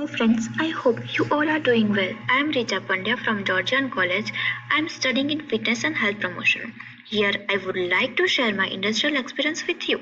Friends, I hope you all are doing well. I am Richa Pandya from Georgian College. I am studying in fitness and health promotion. Here, I would like to share my industrial experience with you.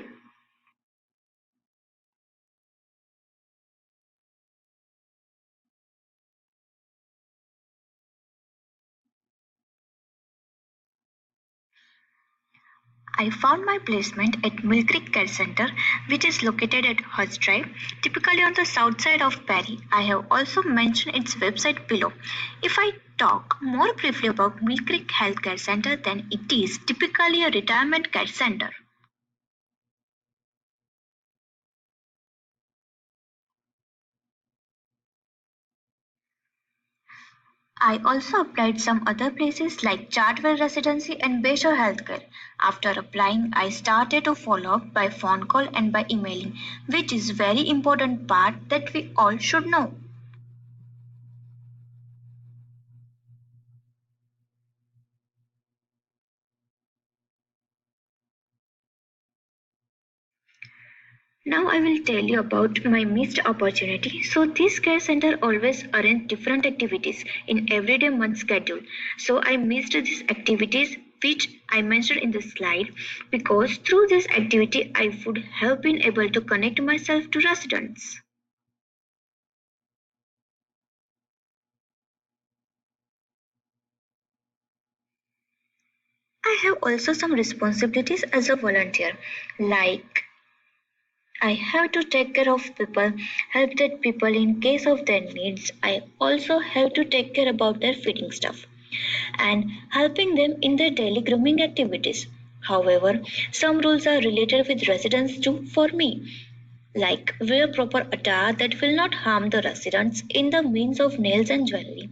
I found my placement at Mill Creek Care Center, which is located at Hudson Drive, typically on the south side of Paris. I have also mentioned its website below. If I talk more briefly about Mill Creek Healthcare Center, then it is typically a retirement care center. I also applied some other places like Chartwell Residency and Bayshore Healthcare. After applying, I started to follow up by phone call and by emailing, which is very important part that we all should know. Now I will tell you about my missed opportunity. So this care center always arrange different activities in everyday month schedule. So I missed these activities which I mentioned in the slide because through this activity I would have been able to connect myself to residents. I have also some responsibilities as a volunteer, like I have to take care of people, help that people in case of their needs. I also have to take care about their feeding stuff and helping them in their daily grooming activities. However, some rules are related with residents too for me, like wear proper attire that will not harm the residents in the means of nails and jewelry.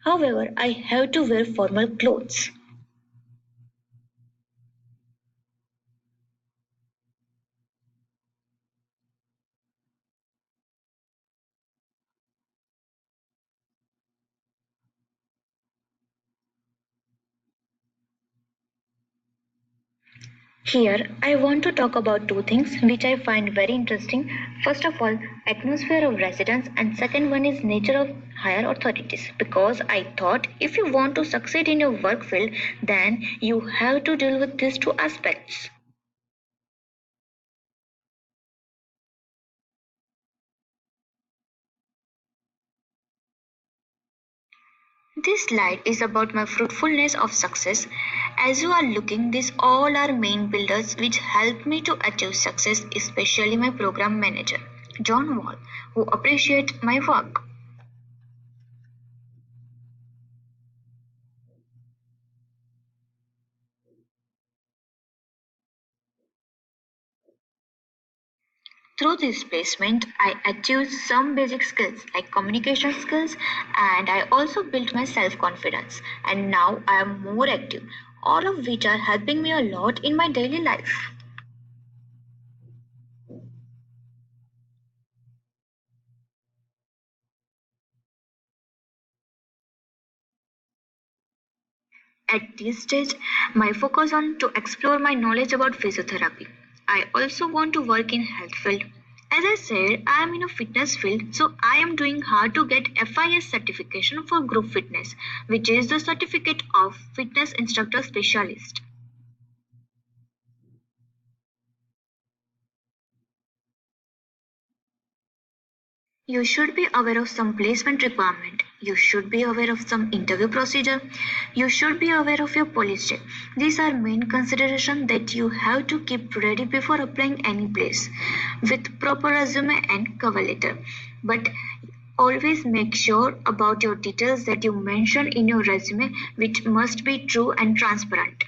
However, I have to wear formal clothes. Here, I want to talk about two things which I find very interesting. First of all, atmosphere of residence, and second one is nature of higher authorities. Because I thought if you want to succeed in your work field, then you have to deal with these two aspects. This slide is about my fruitfulness of success. As you are looking, these all are main builders which helped me to achieve success, especially my program manager, John Wall, who appreciate my work. Through this placement, I achieved some basic skills like communication skills, and I also built my self confidence. And now I am more active, all of which are helping me a lot in my daily life. At this stage, my focus on to explore my knowledge about physiotherapy. I also want to work in health field. As I said, I am in a fitness field, so I am doing hard to get FIS certification for group fitness, which is the certificate of fitness instructor specialist. You should be aware of some placement requirement. You should be aware of some interview procedure. You should be aware of your police check. These are main consideration that you have to keep ready before applying any place with proper resume and cover letter. But always make sure about your details that you mention in your resume which must be true and transparent.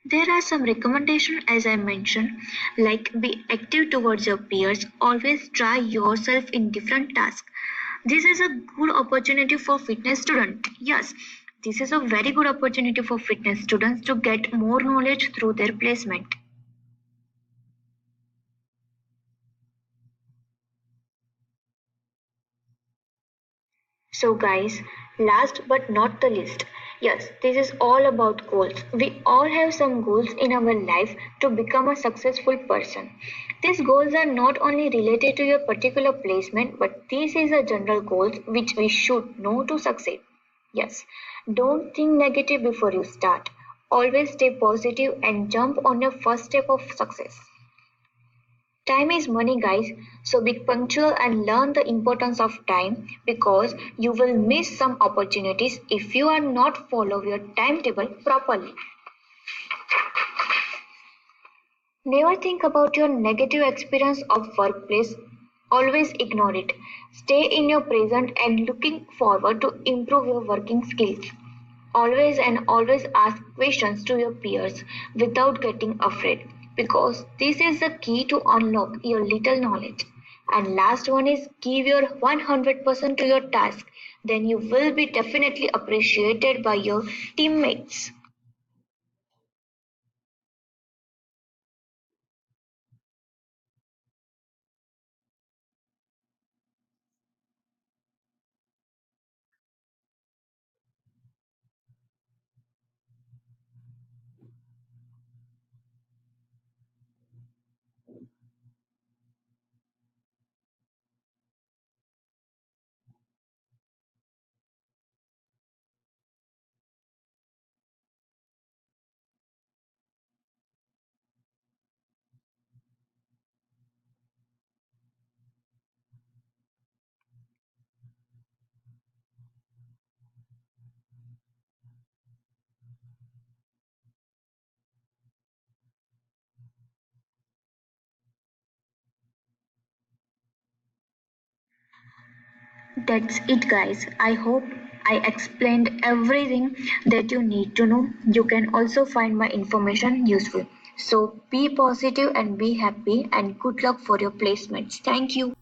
There are some recommendations as I mentioned, like be active towards your peers, always try yourself in different tasks. This is a good opportunity for fitness students. Yes, this is a very good opportunity for fitness students to get more knowledge through their placement. So, guys, last but not the least, Yes, this is all about goals. We all have some goals in our life to become a successful person. These goals are not only related to your particular placement, but this is a general goals which we should know to succeed. Yes, don't think negative before you start. Always stay positive and jump on your first step of success. Time is money, guys, so be punctual and learn the importance of time because you will miss some opportunities if you are not follow your timetable properly. Never think about your negative experience of workplace. Always ignore it. Stay in your present and looking forward to improve your working skills. Always and always ask questions to your peers without getting afraid because this is the key to unlock your little knowledge. And last one is give your 100% to your task. Then you will be definitely appreciated by your teammates. That's it, guys. I hope I explained everything that you need to know. You can also find my information useful. So be positive and be happy, and good luck for your placements. Thank you.